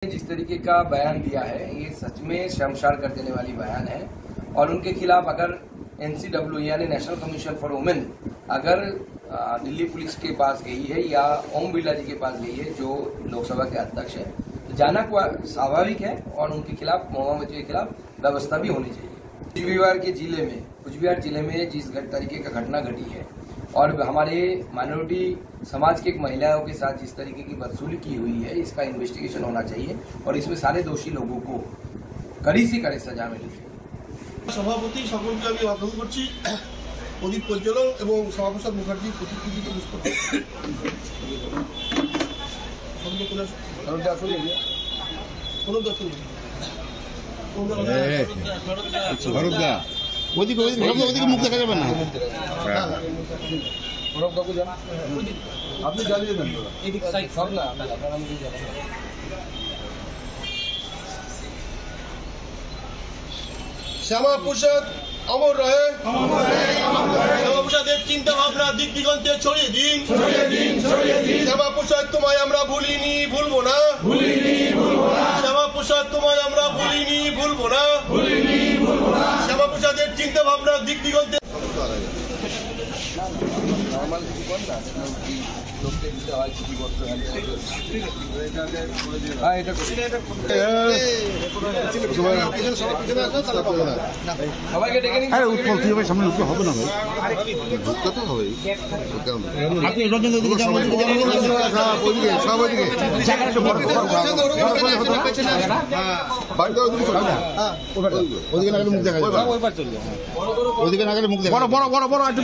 जिस तरीके का बयान दिया है ये सच में शर्मसार कर देने वाली बयान है और उनके खिलाफ अगर NCW यानी नेशनल कमीशन फॉर वुमेन अगर दिल्ली पुलिस के पास गई है या ओम बिरला जी के पास गई है जो लोकसभा के अध्यक्ष है तो जाना स्वाभाविक है और उनके खिलाफ महुआ के खिलाफ व्यवस्था भी होनी चाहिए। कुचबिहार जिले में जिस तरीके का घटना घटी है और हमारे माइनॉरिटी समाज के एक महिलाओं के साथ जिस तरीके की बदसलूकी की हुई है इसका इन्वेस्टिगेशन होना चाहिए और इसमें सारे दोषी लोगों को कड़ी से कड़ी सजा मिलनी चाहिए। सभापति সকলকে আমি আহ্বান করছি প্রদীপ প্রজ্বলন এবং সভাপ্রসাদ মুখার্জি প্রতিকৃতি পুরস্কার ওদিকে মুখ দেখা যাবে না আপনি জ্বালিয়ে দেন শ্যামা প্রসাদ অমর রহে শ্যামা প্রসাদের চিন্তা ভাবনা দিক দিগন্তে ছড়িয়ে দিন শ্যামা প্রসাদ তোমায় আমরা ভুলিনি ভুলবো না শ্যামা প্রসাদ তোমায় আমরা ভুলিনি ভুলবো না শ্যামা প্রসাদের চিন্তা ভাবনা দিক দিগন্তে নর্মাল কিছু কর না লোককে দিতে হয় কিছু করতে হয় সবাইকে ডেকে নিন উৎপল তুই ভাই সামনে ঢুকতে হবে না ভাই ঢুকতে তো হবে আপনি রঞ্জন ওদিকে না গেলে মুখ দেখা বড় বড় বড় বড় একটু